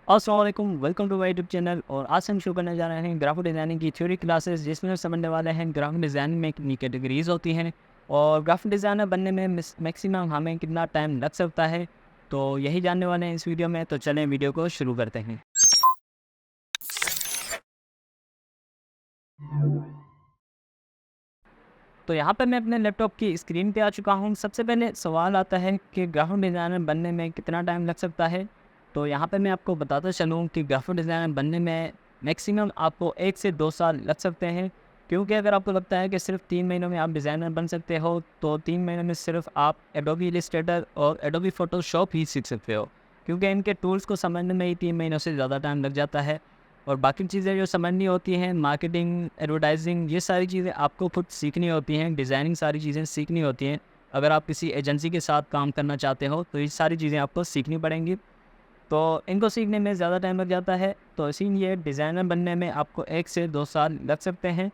अस्सलाम वालेकुम, welcome to my YouTube channel. और आज हम शुरू करने जा रहे हैं ग्राफिक डिज़ाइनिंग की थ्योरी क्लासेस, जिसमें हम समझने वाले हैं ग्राफिक डिज़ाइनिंग में कितनी कैटेगरीज होती हैं और ग्राफिक डिज़ाइनर बनने में मैक्सिमम हमें कितना टाइम लग सकता है। तो यही जानने वाले हैं इस वीडियो में। तो चलें वीडियो को शुरू करते हैं। तो यहाँ पर मैं अपने लैपटॉप की स्क्रीन पे आ चुका हूँ। सबसे पहले सवाल आता है कि ग्राफिक डिज़ाइनर बनने में कितना टाइम लग सकता है। तो यहाँ पे मैं आपको बताता चलूँ कि ग्राफिक डिज़ाइनर बनने में मैक्सिमम आपको 1 से 2 साल लग सकते हैं। क्योंकि अगर आपको लगता है कि सिर्फ 3 महीनों में आप डिज़ाइनर बन सकते हो, तो 3 महीनों में सिर्फ आप एडोबी इलस्ट्रेटर और एडोबी फ़ोटोशॉप ही सीख सकते हो। क्योंकि इनके टूल्स को समझने में ही 3 महीनों से ज़्यादा टाइम लग जाता है। और बाकी चीज़ें जो समझनी होती हैं, मार्केटिंग, एडवर्टाइजिंग, ये सारी चीज़ें आपको खुद सीखनी होती हैं। डिज़ाइनिंग सारी चीज़ें सीखनी होती हैं। अगर आप किसी एजेंसी के साथ काम करना चाहते हो, तो ये सारी चीज़ें आपको सीखनी पड़ेंगी। तो इनको सीखने में ज़्यादा टाइम लग जाता है। तो इसीलिए डिज़ाइनर बनने में आपको 1 से 2 साल लग सकते हैं।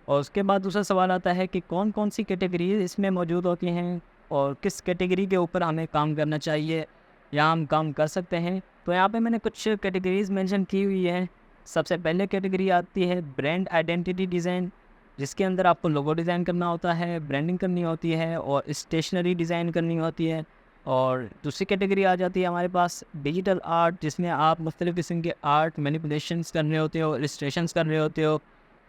और उसके बाद दूसरा सवाल आता है कि कौन-कौन सी कैटेगरीज़ इसमें मौजूद होती हैं और किस कैटेगरी के ऊपर हमें काम करना चाहिए या हम काम कर सकते हैं। तो यहाँ पे मैंने कुछ कैटेगरीज़ मेंशन की हुई हैं। सबसे पहले कैटेगरी आती है ब्रांड आइडेंटिटी डिज़ाइन, जिसके अंदर आपको लोगो डिज़ाइन करना होता है, ब्रांडिंग करनी होती है और स्टेशनरी डिज़ाइन करनी होती है। और दूसरी कैटेगरी आ जाती है हमारे पास डिजिटल आर्ट, जिसमें आप मुख्तलिफ़ किस्म के आर्ट मैनिपुलेशंस कर रहे होते हो, इलस्ट्रेशंस कर रहे होते हो।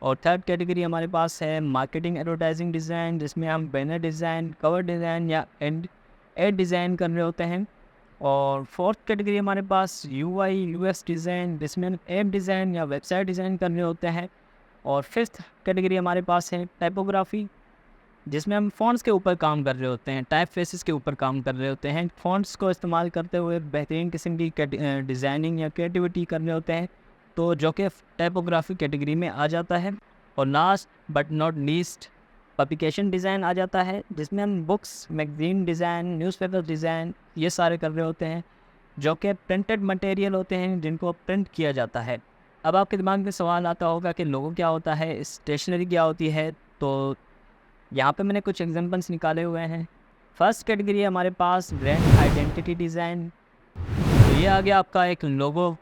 और थर्ड कैटेगरी हमारे पास है मार्केटिंग एडवर्टाइजिंग डिज़ाइन, जिसमें हम बैनर डिज़ाइन, कवर डिज़ाइन या एड डिज़ाइन कर रहे होते हैं। और फोर्थ कैटेगरी हमारे पास यूआई यूएक्स डिज़ाइन, जिसमें हम ऐप डिज़ाइन या वेबसाइट डिज़ाइन कर रहे होते हैं। और फिफ्थ कैटेगरी हमारे पास है टाइपोग्राफी, जिसमें हम फ़ॉन्ट्स के ऊपर काम कर रहे होते हैं, टाइप फेसेस के ऊपर काम कर रहे होते हैं। फ़ॉन्ट्स को इस्तेमाल करते हुए बेहतरीन किस्म की डिज़ाइनिंग या क्रिएटिविटी कर रहे होते हैं, तो जो कि टाइपोग्राफी कैटेगरी में आ जाता है। और last but not least publication design आ जाता है, जिसमें हम books, magazine design, newspaper design ये सारे कर रहे होते हैं, जो कि प्रिंटेड मटेरियल होते हैं जिनको प्रिंट किया जाता है। अब आपके दिमाग में सवाल आता होगा कि लोगो क्या होता है, स्टेशनरी क्या होती है। तो यहाँ पे मैंने कुछ एग्जांपल्स निकाले हुए हैं। फर्स्ट कैटेगरी है हमारे पास ब्रांड आइडेंटिटी डिज़ाइन। तो ये आ गया आपका एक लोगो,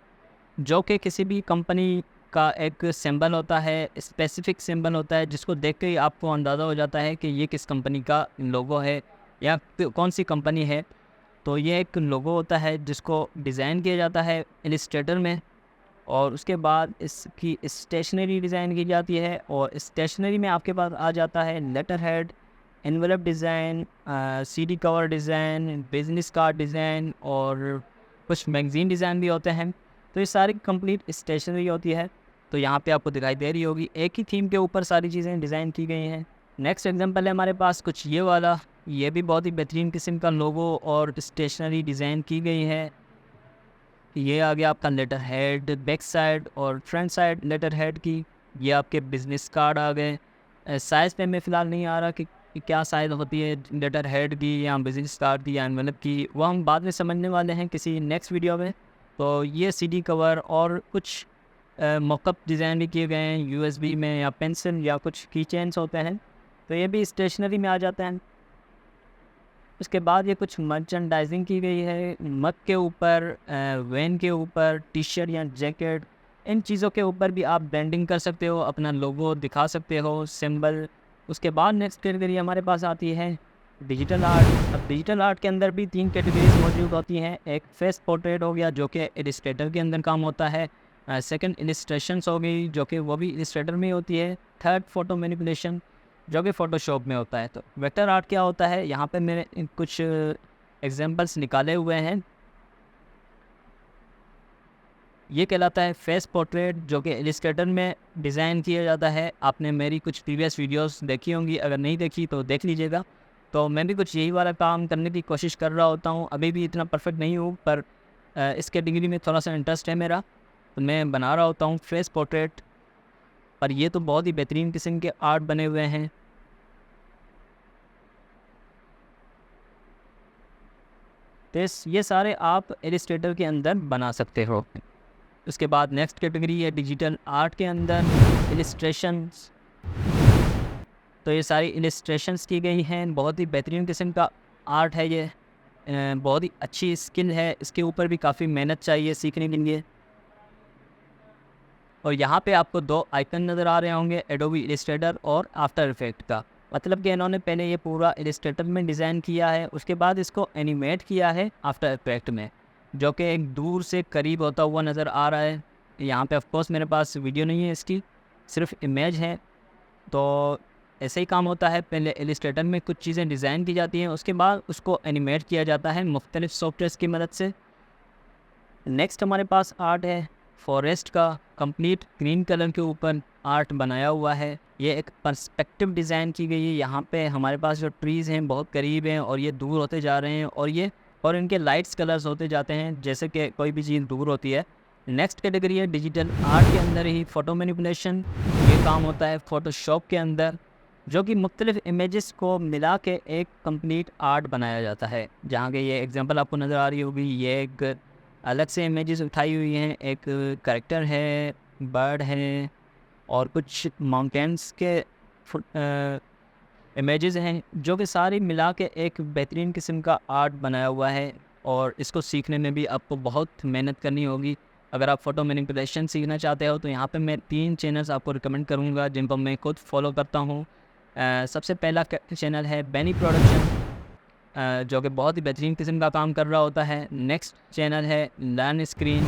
जो कि किसी भी कंपनी का एक सिंबल होता है, स्पेसिफिक सिंबल होता है, जिसको देख के ही आपको अंदाज़ा हो जाता है कि ये किस कंपनी का लोगो है या कौन सी कंपनी है। तो ये एक लोगो होता है जिसको डिज़ाइन किया जाता है इलस्ट्रेटर में। और उसके बाद इसकी स्टेशनरी डिज़ाइन की जाती है। और स्टेशनरी में आपके पास आ जाता है letter head, envelope design, CD cover design, business card design और कुछ मैगज़ीन डिज़ाइन भी होते हैं। तो ये सारी कंप्लीट स्टेशनरी होती है। तो यहाँ पे आपको दिखाई दे रही होगी, एक ही थीम के ऊपर सारी चीज़ें डिज़ाइन की गई हैं। नेक्स्ट एग्जांपल है हमारे पास कुछ ये वाला। ये भी बहुत ही बेहतरीन किस्म का लोगो और स्टेशनरी डिज़ाइन की गई है। ये आ गया आपका लेटर हेड, बैक साइड और फ्रंट साइड लेटर हेड की। ये आपके बिजनेस कार्ड आ गए। साइज़ पे मैं फ़िलहाल नहीं आ रहा कि क्या साइज़ होती है लेटर हेड की या बिजनेस कार्ड की या एनवेलप की, वो हम बाद में समझने वाले हैं किसी नेक्स्ट वीडियो में। तो ये सीडी कवर और कुछ मॉकअप डिज़ाइन भी किए गए हैं यूएसबी में, या पेंसिल या कुछ की चेन्स होते हैं। तो ये भी स्टेशनरी में आ जाते हैं। उसके बाद ये कुछ मर्चेंडाइजिंग की गई है मग के ऊपर, वैन के ऊपर, टी शर्ट या जैकेट, इन चीज़ों के ऊपर भी आप ब्रांडिंग कर सकते हो, अपना लोगो दिखा सकते हो, सिंबल। उसके बाद नेक्स्ट कैटेगरी हमारे पास आती है डिजिटल आर्ट। अब डिजिटल आर्ट के अंदर भी 3 कैटेगरीज मौजूद होती हैं। एक फेस पोर्ट्रेट हो गया, जो कि इलस्ट्रेटर के अंदर काम होता है। सेकंड इलस्ट्रेशंस हो गई, जो कि वो भी इलस्ट्रेटर में होती है। थर्ड फोटो मैनिपुलेशन, जो कि फ़ोटोशॉप में होता है। तो वेक्टर आर्ट क्या होता है, यहाँ पे मैंने कुछ एग्जांपल्स निकाले हुए हैं। ये कहलाता है फेस पोर्ट्रेट, जो कि इलस्ट्रेटर में डिज़ाइन किया जाता है। आपने मेरी कुछ प्रीवियस वीडियोस देखी होंगी, अगर नहीं देखी तो देख लीजिएगा। तो मैं भी कुछ यही वाला काम करने की कोशिश कर रहा होता हूँ। अभी भी इतना परफेक्ट नहीं हूँ, पर इस कैटेगरी में थोड़ा सा इंटरेस्ट है मेरा, तो मैं बना रहा होता हूँ फेस पोर्ट्रेट। पर ये तो बहुत ही बेहतरीन किस्म के आर्ट बने हुए हैं। तो ये सारे आप इलस्ट्रेटर के अंदर बना सकते हो। उसके बाद नेक्स्ट कैटेगरी है डिजिटल आर्ट के अंदर इलस्ट्रेशंस। तो ये सारी इलस्ट्रेशंस की गई हैं, बहुत ही बेहतरीन किस्म का आर्ट है ये। बहुत ही अच्छी स्किल है, इसके ऊपर भी काफ़ी मेहनत चाहिए सीखने के लिए। और यहाँ पे आपको 2 आइकन नज़र आ रहे होंगे, एडोबी इलस्ट्रेटर और आफ्टर इफेक्ट का। मतलब कि इन्होंने पहले ये पूरा इलस्ट्रेटर में डिज़ाइन किया है, उसके बाद इसको एनिमेट किया है आफ्टर इफेक्ट में, जो कि एक दूर से करीब होता हुआ नज़र आ रहा है। यहाँ पे ऑफ कोर्स मेरे पास वीडियो नहीं है इसकी, सिर्फ इमेज है। तो ऐसे ही काम होता है, पहले इलस्ट्रेटर में कुछ चीज़ें डिज़ाइन की जाती हैं, उसके बाद उसको एनिमेट किया जाता है मुख्तलिफ सॉफ्टवेयर्स की मदद से। नेक्स्ट हमारे पास आर्ट है फॉरेस्ट का, कंप्लीट ग्रीन कलर के ऊपर आर्ट बनाया हुआ है। ये एक पर्सपेक्टिव डिज़ाइन की गई है। यहाँ पे हमारे पास जो ट्रीज़ हैं बहुत करीब हैं और ये दूर होते जा रहे हैं, और इनके लाइट्स कलर्स होते जाते हैं जैसे कि कोई भी चीज़ दूर होती है। नेक्स्ट कैटेगरी है डिजिटल आर्ट के अंदर ही फ़ोटो मैनिपुलेशन। ये काम होता है फ़ोटोशॉप के अंदर, जो कि मुख्तलिफ इमेजेस को मिला के एक कंप्लीट आर्ट बनाया जाता है। जहाँ के ये एग्जांपल आपको नज़र आ रही होगी, ये एक अलग से इमेजेस उठाई हुई हैं, एक कैरेक्टर है, बर्ड है और कुछ माउंटेन्स के इमेजेस हैं, जो कि सारी मिला के एक बेहतरीन किस्म का आर्ट बनाया हुआ है। और इसको सीखने में भी आपको बहुत मेहनत करनी होगी। अगर आप फ़ोटो मैनिपुलेशन सीखना चाहते हो तो यहाँ पे मैं 3 चैनल्स आपको रिकमेंड करूँगा जिनको मैं खुद फॉलो करता हूँ। सबसे पहला चैनल है बैनी प्रोडक्शन, जो कि बहुत ही बेहतरीन किस्म का काम कर रहा होता है। नेक्स्ट चैनल है लर्न स्क्रीन,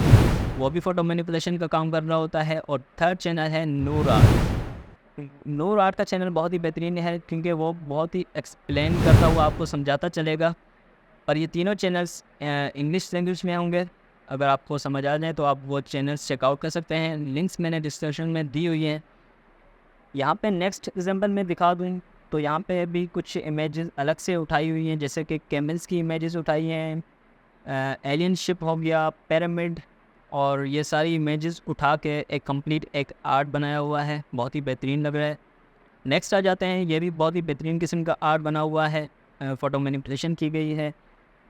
वो भी फ़ोटो मैनिपुलेशन का काम कर रहा होता है। और थर्ड चैनल है नूर आर्ट। नूर आर्ट का चैनल बहुत ही बेहतरीन है क्योंकि वो बहुत ही एक्सप्लेन करता हुआ आपको समझाता चलेगा। और ये तीनों चैनल्स इंग्लिश लैंग्वेज में होंगे। अगर आपको समझ आ जाए तो आप वो चैनल्स चेकआउट कर सकते हैं, लिंक्स मैंने डिस्क्रिप्शन में दी हुई हैं। यहाँ पे नेक्स्ट एग्जांपल मैं दिखा दूँ तो यहाँ पे भी कुछ इमेजेस अलग से उठाई हुई हैं, जैसे कि कैमल्स की इमेजेस उठाई हैं, एलियन शिप हो गया, पिरामिड, और ये सारी इमेजेस उठा के एक कंप्लीट एक आर्ट बनाया हुआ है, बहुत ही बेहतरीन लग रहा है। नेक्स्ट आ जाते हैं, ये भी बहुत ही बेहतरीन किस्म का आर्ट बना हुआ है, फ़ोटो मैनिपुलेशन की गई है।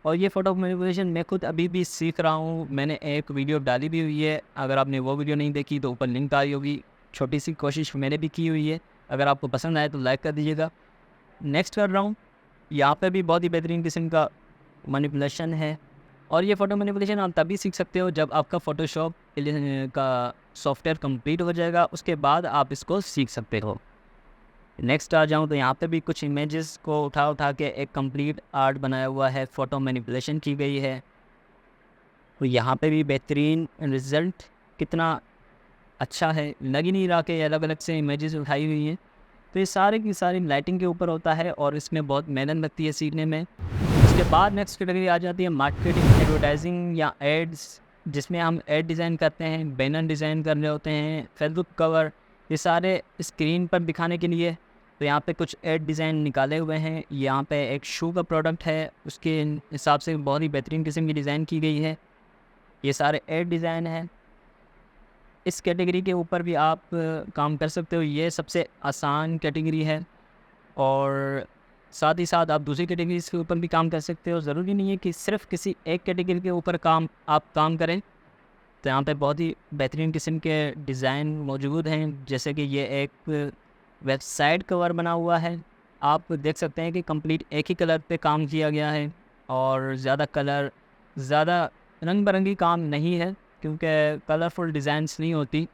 और ये फ़ोटो मैनिपुलेशन मैं खुद अभी भी सीख रहा हूँ। मैंने एक वीडियो डाली भी हुई है, अगर आपने वो वीडियो नहीं देखी तो ऊपर लिंक आ रही होगी। छोटी सी कोशिश मैंने भी की हुई है, अगर आपको पसंद आए तो लाइक कर दीजिएगा। नेक्स्ट कर रहा हूँ, यहाँ पे भी बहुत ही बेहतरीन किस्म का मैनिपुलेशन है। और ये फ़ोटो मैनिपुलेशन आप तभी सीख सकते हो जब आपका फ़ोटोशॉप का सॉफ्टवेयर कंप्लीट हो जाएगा, उसके बाद आप इसको सीख सकते हो। नेक्स्ट आ जाऊँ तो यहाँ पे भी कुछ इमेजेस को उठा के एक कंप्लीट आर्ट बनाया हुआ है, फ़ोटो मैनिपुलेशन की गई है। तो यहाँ पे भी बेहतरीन रिज़ल्ट कितना अच्छा है, लग ही नहीं रहा कि अलग अलग से इमेजेस उठाई हुई हैं। तो ये सारे की सारी लाइटिंग के ऊपर होता है और इसमें बहुत मेहनत लगती है सीखने में। उसके बाद नेक्स्ट कैटेगरी आ जाती है मार्केटिंग, एडवर्टाइजिंग या एड्स, जिसमें हम एड डिज़ाइन करते हैं, बैनर डिज़ाइन कर रहे होते हैं, फेसबुक कवर, ये सारे स्क्रीन पर दिखाने के लिए। तो यहाँ पे कुछ एड डिज़ाइन निकाले हुए हैं। यहाँ पे एक शू का प्रोडक्ट है, उसके हिसाब से बहुत ही बेहतरीन किस्म की डिज़ाइन की गई है। ये सारे एड डिज़ाइन हैं। इस कैटेगरी के ऊपर भी आप काम कर सकते हो, ये सबसे आसान कैटेगरी है। और साथ ही साथ आप दूसरी कैटेगरीज के ऊपर भी काम कर सकते हो। ज़रूरी नहीं है कि सिर्फ किसी एक कैटेगरी के ऊपर आप काम करें। तो यहाँ पे बहुत ही बेहतरीन किस्म के डिज़ाइन मौजूद हैं, जैसे कि ये एक वेबसाइट कवर बना हुआ है। आप देख सकते हैं कि कंप्लीट एक ही कलर पे काम किया गया है और ज़्यादा रंग बिरंगी काम नहीं है, क्योंकि कलरफुल डिज़ाइंस नहीं होती।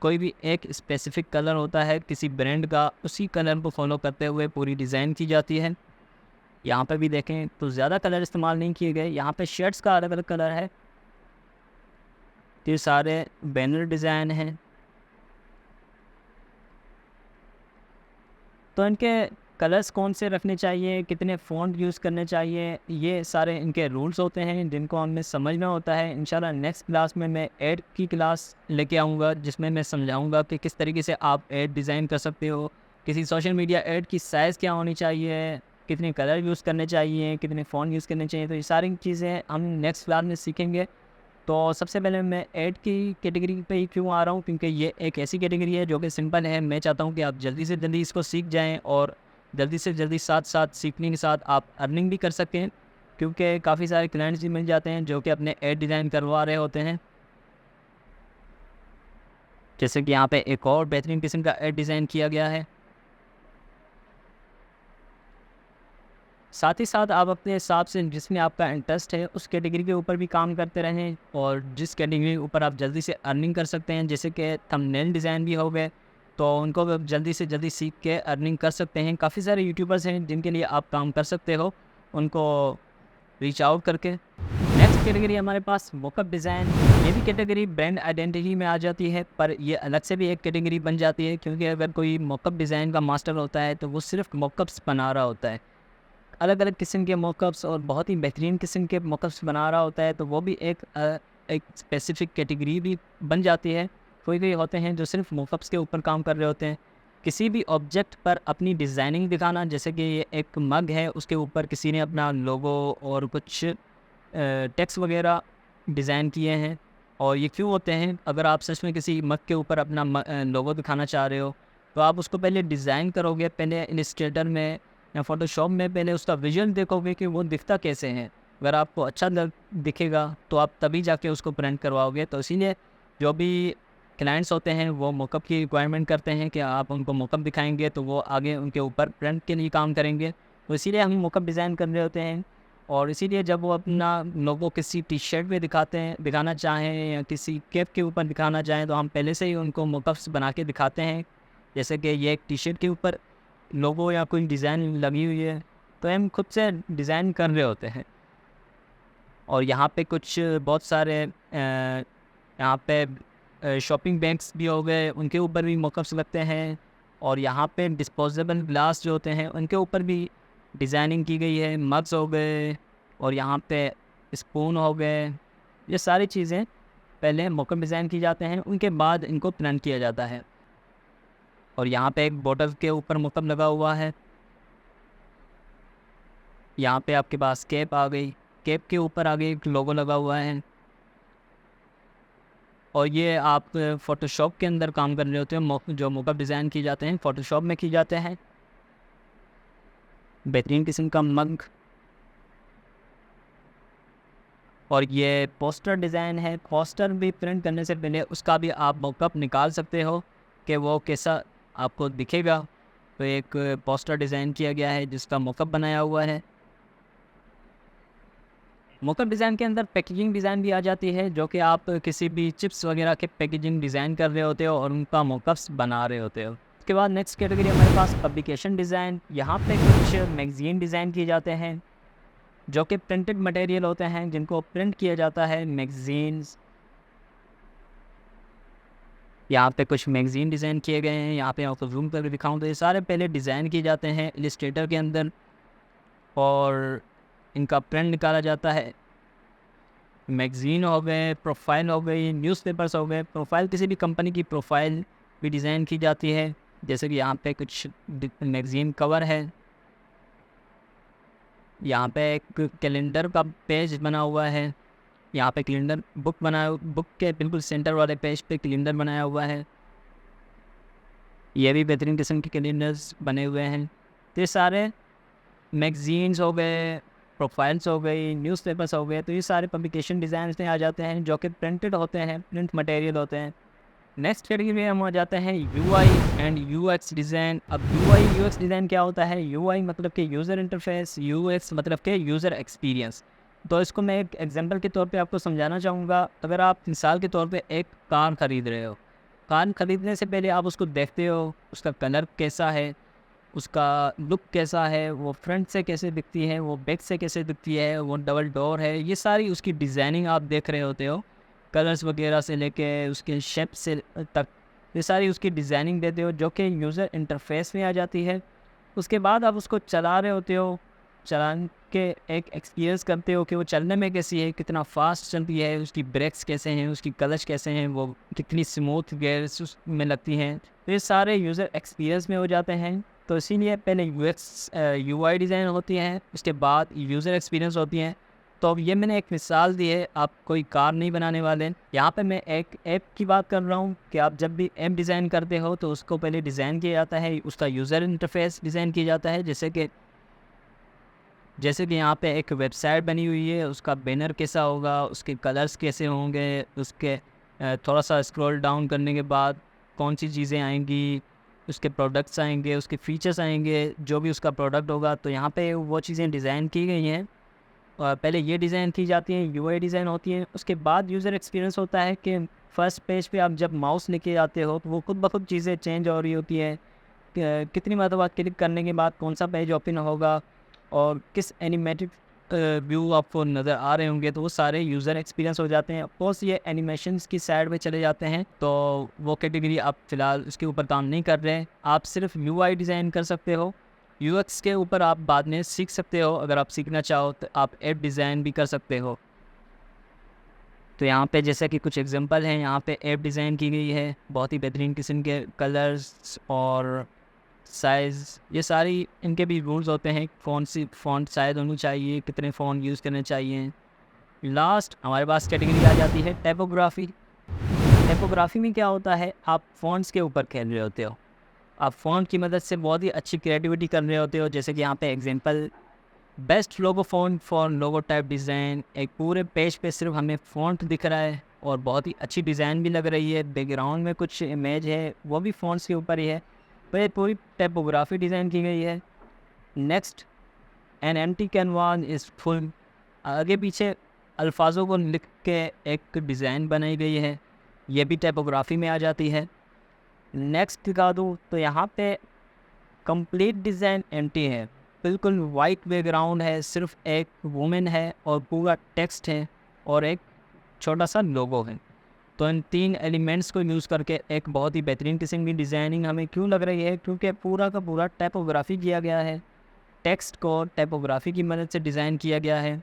कोई भी एक स्पेसिफ़िक कलर होता है किसी ब्रांड का, उसी कलर को फॉलो करते हुए पूरी डिज़ाइन की जाती है। यहाँ पे भी देखें तो ज़्यादा कलर इस्तेमाल नहीं किए गए। यहाँ पे शर्ट्स का अलग अलग कलर है। ये सारे बैनर डिज़ाइन हैं। तो इनके कलर्स कौन से रखने चाहिए, कितने फ़ॉन्ट यूज़ करने चाहिए, ये सारे इनके रूल्स होते हैं जिनको हमें समझना होता है। इंशाल्लाह नेक्स्ट क्लास में मैं ऐड की क्लास लेके आऊँगा, जिसमें मैं समझाऊँगा कि किस तरीके से आप ऐड डिज़ाइन कर सकते हो, किसी सोशल मीडिया ऐड की साइज़ क्या होनी चाहिए, कितने कलर यूज़ करने चाहिए, कितने फ़ॉन्ट यूज़ करने चाहिए। तो ये सारी चीज़ें हम नेक्स्ट क्लास में सीखेंगे। तो सबसे पहले मैं ऐड की कैटेगरी पे ही क्यों आ रहा हूँ, क्योंकि ये एक ऐसी कैटेगरी है जो कि सिंपल है। मैं चाहता हूँ कि आप जल्दी से जल्दी इसको सीख जाएँ और जल्दी से जल्दी साथ साथ सीखने के साथ आप अर्निंग भी कर सकें, क्योंकि काफ़ी सारे क्लाइंट्स भी मिल जाते हैं जो कि अपने ऐड डिज़ाइन करवा रहे होते हैं। जैसे कि यहाँ पे एक और बेहतरीन किस्म का ऐड डिज़ाइन किया गया है। साथ ही साथ आप अपने हिसाब से जिसमें आपका इंटरेस्ट है उस कैटेगरी के ऊपर भी काम करते रहें, और जिस कैटेगरी के ऊपर आप जल्दी से अर्निंग कर सकते हैं, जैसे कि थंबनेल डिज़ाइन भी हो गए, तो उनको भी आप जल्दी से जल्दी सीख के अर्निंग कर सकते हैं। काफ़ी सारे यूट्यूबर्स हैं जिनके लिए आप काम कर सकते हो, उनको रीच आउट करके। नेक्स्ट कैटेगरी हमारे पास मोकअप डिज़ाइन। ये भी कैटेगरी ब्रांड आइडेंटिटी में आ जाती है, पर ये अलग से भी एक कैटेगरी बन जाती है, क्योंकि अगर कोई मोकअप डिज़ाइन का मास्टर होता है तो वो सिर्फ मोकअप्स बना रहा होता है, अलग अलग किस्म के मोकअप्स और बहुत ही बेहतरीन किस्म के मोकअप्स बना रहा होता है, तो वो भी एक स्पेसिफिक कैटेगरी भी बन जाती है। कोई कोई होते हैं जो सिर्फ मोकअप्स के ऊपर काम कर रहे होते हैं। किसी भी ऑब्जेक्ट पर अपनी डिज़ाइनिंग दिखाना, जैसे कि ये एक मग है, उसके ऊपर किसी ने अपना लोगो और कुछ टेक्स्ट वगैरह डिज़ाइन किए हैं, और ये क्यों होते हैं? अगर आप सच में किसी मग के ऊपर अपना लोगो दिखाना चाह रहे हो, तो आप उसको पहले डिज़ाइन करोगे, पहले इलस्ट्रेटर में या फ़ोटोशॉप में पहले उसका विजुअल देखोगे कि वो दिखता कैसे है। अगर आपको अच्छा दिखेगा तो आप तभी जाके उसको प्रिंट करवाओगे। तो इसीलिए जो भी क्लाइंट्स होते हैं वो मोकअप की रिक्वायरमेंट करते हैं कि आप उनको मोकअप दिखाएंगे तो वो आगे उनके ऊपर प्रिंट के लिए काम करेंगे। तो इसीलिए हम मोकअप डिज़ाइन कर रहे होते हैं, और इसीलिए जब वो अपना लोगो किसी टी शर्ट पे दिखाना चाहें या किसी कैप के ऊपर दिखाना चाहें, तो हम पहले से ही उनको मोकअप्स बना के दिखाते हैं। जैसे कि ये एक टी शर्ट के ऊपर लोगो या कोई डिज़ाइन लगी हुई है, तो हम खुद से डिज़ाइन कर रहे होते हैं। और यहाँ पे कुछ बहुत सारे यहाँ पे शॉपिंग बैग्स भी हो गए, उनके ऊपर भी मोकअप्स लगते हैं, और यहाँ पे डिस्पोजेबल ग्लास जो होते हैं उनके ऊपर भी डिज़ाइनिंग की गई है। मग्स हो गए और यहाँ पे स्पून हो गए, ये सारी चीज़ें पहले मोकअप डिज़ाइन की जाते हैं, उनके बाद इनको प्रिंट किया जाता है। और यहाँ पे एक बॉटल के ऊपर मोकअप लगा हुआ है। यहाँ पे आपके पास कैप आ गई, कैप के ऊपर आगे एक लोगो लगा हुआ है, और ये आप फ़ोटोशॉप के अंदर काम कर रहे होते हैं। जो मोकअप डिज़ाइन किए जाते हैं फ़ोटोशॉप में की जाते हैं। बेहतरीन किस्म का मग, और ये पोस्टर डिज़ाइन है। पोस्टर भी प्रिंट करने से पहले उसका भी आप मोकअप निकाल सकते हो कि वो कैसा आपको दिखेगा। तो एक पोस्टर डिज़ाइन किया गया है जिसका मोकअप बनाया हुआ है। मोकअप डिज़ाइन के अंदर पैकेजिंग डिज़ाइन भी आ जाती है, जो कि आप किसी भी चिप्स वगैरह के पैकेजिंग डिज़ाइन कर रहे होते हो और उनका मोकअप्स बना रहे होते हो। उसके बाद नेक्स्ट कैटेगरी हमारे पास पब्लिकेशन डिज़ाइन। यहाँ पे कुछ मैगज़ीन डिज़ाइन किए जाते हैं जो कि प्रिंटेड मटेरियल होते हैं, जिनको प्रिंट किया जाता है मैगज़ीन्स। यहाँ पे कुछ मैगज़ीन डिज़ाइन किए गए हैं। यहाँ पे आपको ज़ूम करके दिखाऊँ तो ये सारे पहले डिज़ाइन किए जाते हैं इलस्ट्रेटर के अंदर, और इनका प्रिंट निकाला जाता है। मैगज़ीन हो गए, प्रोफाइल हो गई, न्यूज़पेपर्स हो गए। प्रोफाइल किसी भी कंपनी की प्रोफाइल भी डिज़ाइन की जाती है, जैसे कि यहाँ पे कुछ मैगज़ीन कवर है। यहाँ पे एक कैलेंडर का पेज बना हुआ है। यहाँ पे कैलेंडर बुक के बिल्कुल सेंटर वाले पेज पे कैलेंडर बनाया हुआ है। ये भी बेहतरीन किस्म के कैलेंडर्स बने हुए हैं। तो ये सारे मैगज़ीन्स हो गए, प्रोफाइल्स हो गई, न्यूज़पेपर्स हो गए, तो ये सारे पब्लिकेशन डिज़ाइंस में आ जाते हैं जो कि प्रिंटेड होते हैं, प्रिंट मटेरियल होते हैं। नेक्स्ट कैटेगरी में हम आ जाते हैं यूआई एंड यूएक्स डिज़ाइन। अब यूआई यूएक्स डिज़ाइन क्या होता है? यूआई मतलब कि यूज़र इंटरफेस, यूएक्स मतलब कि यूज़र एक्सपीरियंस। तो इसको मैं एक एग्जांपल के तौर पे आपको समझाना चाहूँगा। अगर आप मिसाल के तौर पे एक कार ख़रीद रहे हो, कार ख़रीदने से पहले आप उसको देखते हो, उसका कलर कैसा है, उसका लुक कैसा है, वो फ्रंट से कैसे दिखती है, वो बैक से कैसे दिखती है, वो डबल डोर है, ये सारी उसकी डिज़ाइनिंग आप देख रहे होते हो। कलर्स वगैरह से लेके उसके शेप से तक ये सारी उसकी डिज़ाइनिंग देते हो, जो कि यूज़र इंटरफेस में आ जाती है। उसके बाद आप उसको चला रहे होते हो, चलान के एक एक्सपीरियंस करते हो कि वो चलने में कैसी है, कितना फास्ट चलती है, उसकी ब्रेक्स कैसे हैं, उसकी क्लच कैसे हैं, वो कितनी स्मूथ गेयर्स उसमें लगती हैं। तो ये सारे यूज़र एक्सपीरियंस में हो जाते हैं। तो इसीलिए पहले यूआई डिज़ाइन होती हैं, उसके बाद यूज़र एक्सपीरियंस होती हैं। तो अब ये मैंने एक मिसाल दी है, आप कोई कार नहीं बनाने वाले। यहाँ पे मैं एक ऐप की बात कर रहा हूँ कि आप जब भी ऐप डिज़ाइन करते हो तो उसको पहले डिज़ाइन किया जाता है, उसका यूज़र इंटरफेस डिज़ाइन किया जाता है। जैसे कि यहाँ पे एक वेबसाइट बनी हुई है, उसका बैनर कैसा होगा, उसके कलर्स कैसे होंगे, उसके थोड़ा सा स्क्रॉल डाउन करने के बाद कौन सी चीज़ें आएंगी, उसके प्रोडक्ट्स आएंगे, उसके फीचर्स आएंगे, जो भी उसका प्रोडक्ट होगा, तो यहाँ पे वो चीज़ें डिज़ाइन की गई हैं। और पहले ये डिज़ाइन की जाती है, यूआई डिज़ाइन होती है, उसके बाद यूज़र एक्सपीरियंस होता है कि फर्स्ट पेज पे आप जब माउस लेके जाते हो तो वो खुद ब खुद चीज़ें चेंज हो रही होती हैं। कितनी मरतबा क्लिक करने के बाद कौन सा पेज ओपन होगा और किस एनिमेटेड व्यू आपको नज़र आ रहे होंगे, तो वो सारे यूज़र एक्सपीरियंस हो जाते हैं। ऑफकोर्स ये एनिमेशंस की साइड में चले जाते हैं, तो वो कैटेगरी आप फ़िलहाल उसके ऊपर काम नहीं कर रहे हैं। आप सिर्फ यूआई डिज़ाइन कर सकते हो, यूएक्स के ऊपर आप बाद में सीख सकते हो। अगर आप सीखना चाहो तो आप ऐप डिज़ाइन भी कर सकते हो। तो यहाँ पे जैसे कि कुछ एग्जांपल हैं, यहाँ पे ऐप डिज़ाइन की गई है, बहुत ही बेहतरीन किस्म के कलर्स और साइज़, ये सारी इनके भी रूल्स होते हैं, कौन सी फ़ॉन्ट साइज़ होनी चाहिए, कितने फ़ॉन्ट यूज़ करने चाहिए। लास्ट हमारे पास कैटेगरी आ जाती है टाइपोग्राफी। टाइपोग्राफी में क्या होता है, आप फ़ॉन्ट्स के ऊपर खेल रहे होते हो, आप फ़ॉन्ट की मदद से बहुत ही अच्छी क्रिएटिविटी कर रहे होते हो। जैसे कि यहाँ पे example, best logo font for logo type design, एक पूरे पेज पे सिर्फ हमें फ़ॉन्ट दिख रहा है और बहुत ही अच्छी डिज़ाइन भी लग रही है, बैकग्राउंड में कुछ इमेज है वो भी फ़ॉन्ट्स के ऊपर ही है, तो ये पूरी टाइपोग्राफी डिज़ाइन की गई है। Next, an empty canvas is full, आगे पीछे अल्फाजों को लिख के एक डिज़ाइन बनाई गई है, ये भी टाइपोग्राफी में आ जाती है। नेक्स्ट दिखा दूँ तो यहाँ पे कंप्लीट डिज़ाइन एम्प्टी है, बिल्कुल वाइट बैकग्राउंड है, सिर्फ एक वुमेन है और पूरा टेक्स्ट है और एक छोटा सा लोगो है। तो इन तीन एलिमेंट्स को यूज़ करके एक बहुत ही बेहतरीन किस्म की डिज़ाइनिंग हमें क्यों लग रही है, क्योंकि पूरा का पूरा टाइपोग्राफी किया गया है, टेक्स्ट को टाइपोग्राफी की मदद से डिज़ाइन किया गया है।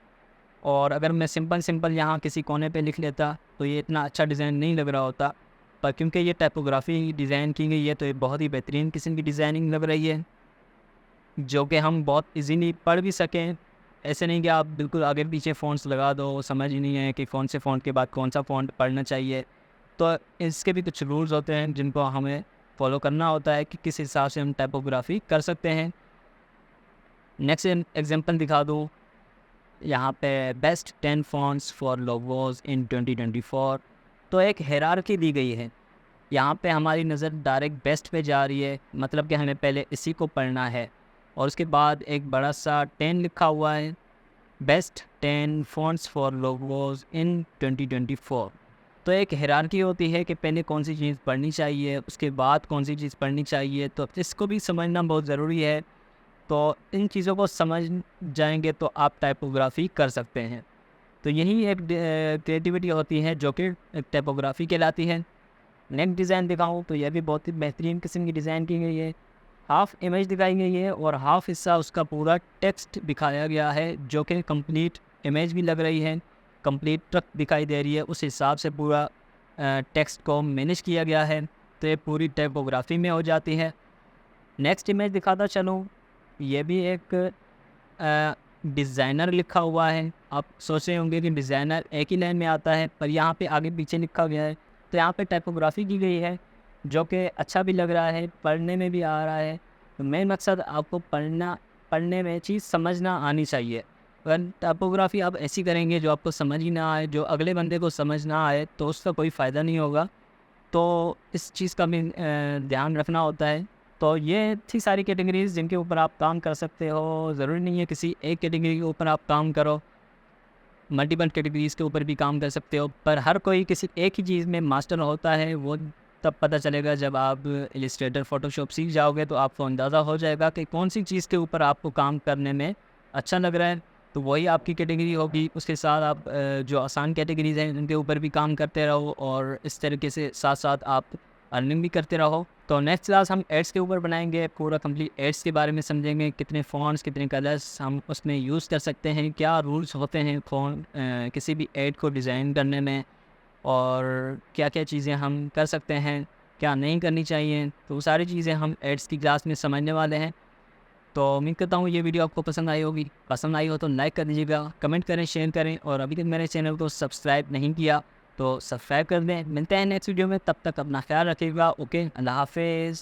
और अगर मैं सिंपल यहाँ किसी कोने पे लिख लेता तो ये इतना अच्छा डिज़ाइन नहीं लग रहा होता, पर क्योंकि ये टाइपोग्राफी डिज़ाइन की गई है तो ये बहुत ही बेहतरीन किस्म की डिज़ाइनिंग लग रही है, जो कि हम बहुत इजीली पढ़ भी सकें। ऐसे नहीं कि आप बिल्कुल आगे पीछे फ़ॉन्ट्स लगा दो, समझ ही नहीं है कि कौन से फ़ॉन्ट के बाद कौन सा फ़ॉन्ट पढ़ना चाहिए। तो इसके भी कुछ रूल्स होते हैं जिनको हमें फॉलो करना होता है कि किस हिसाब से हम टाइपोग्राफी कर सकते हैं। नेक्स्ट एग्जांपल दिखा दूँ, यहाँ पे बेस्ट 10 फ़ॉन्ट्स फॉर लोगोज़ इन 2024, तो एक हायरार्की दी गई है। यहाँ पे हमारी नज़र डायरेक्ट बेस्ट पे जा रही है, मतलब कि हमें पहले इसी को पढ़ना है और उसके बाद एक बड़ा सा 10 लिखा हुआ है, बेस्ट 10 फ़ॉन्ट्स फॉर लोगोज़ इन 2024। तो एक हायरार्की होती है कि पहले कौन सी चीज़ पढ़नी चाहिए, उसके बाद कौन सी चीज़ पढ़नी चाहिए, तो इसको भी समझना बहुत ज़रूरी है। तो इन चीज़ों को समझ जाएंगे तो आप टाइपोग्राफी कर सकते हैं। तो यही एक क्रिएटिविटी होती है जो कि टाइपोग्राफी कहलाती है। नेक्स्ट डिज़ाइन दिखाऊँ तो यह भी बहुत ही बेहतरीन किस्म की डिज़ाइन की गई है। हाफ़ इमेज दिखाई गई है और हाफ़ हिस्सा उसका पूरा टेक्स्ट दिखाया गया है, जो कि कंप्लीट इमेज भी लग रही है, कंप्लीट ट्रक दिखाई दे रही है, उस हिसाब से पूरा टेक्स्ट को मैनेज किया गया है, तो ये पूरी टाइपोग्राफी में हो जाती है। नेक्स्ट इमेज दिखाता चलूँ, ये भी एक डिज़ाइनर लिखा हुआ है। आप सोच रहे होंगे कि डिज़ाइनर एक ही लाइन में आता है, पर यहाँ पे आगे पीछे लिखा गया है, तो यहाँ पे टाइपोग्राफी की गई है, जो कि अच्छा भी लग रहा है, पढ़ने में भी आ रहा है। तो मेन मकसद आपको पढ़ने में चीज़ समझना आनी चाहिए। अगर टाइपोग्राफी आप ऐसी करेंगे जो आपको समझ ही ना आए, जो अगले बंदे को समझ ना आए, तो उसका कोई फ़ायदा नहीं होगा। तो इस चीज़ का भी ध्यान रखना होता है। तो ये थी सारी कैटेगरीज़ जिनके ऊपर आप काम कर सकते हो। ज़रूरी नहीं है किसी एक कैटेगरी के ऊपर आप काम करो, मल्टीपल कैटेगरीज़ के ऊपर भी काम कर सकते हो, पर हर कोई किसी एक ही चीज़ में मास्टर होता है, वो तब पता चलेगा जब आप इलस्ट्रेटर, फ़ोटोशॉप सीख जाओगे, तो आपको अंदाज़ा हो जाएगा कि कौन सी चीज़ के ऊपर आपको काम करने में अच्छा लग रहा है, तो वही आपकी कैटेगरी होगी। उसके साथ आप जो आसान कैटेगरीज़ हैं उनके ऊपर भी काम करते रहो और इस तरीके से साथ साथ आप अर्निंग भी करते रहो। तो नेक्स्ट क्लास हम एड्स के ऊपर बनाएंगे, पूरा कंप्लीट एड्स के बारे में समझेंगे, कितने फ़ॉन्ट्स, कितने कलर्स हम उसमें यूज़ कर सकते हैं, क्या रूल्स होते हैं किसी भी एड को डिज़ाइन करने में, और क्या क्या चीज़ें हम कर सकते हैं, क्या नहीं करनी चाहिए। तो वो सारी चीज़ें हम एड्स की क्लास में समझने वाले हैं। तो उम्मीद करता हूँ ये वीडियो आपको पसंद आई होगी। पसंद आई हो तो लाइक कर दीजिएगा, कमेंट करें, शेयर करें, और अभी तक मेरे चैनल को सब्सक्राइब नहीं किया तो सब्सक्राइब कर दें। मिलते हैं नेक्स्ट वीडियो में, तब तक अपना ख्याल रखिएगा। ओके, अल्लाह हाफिज़।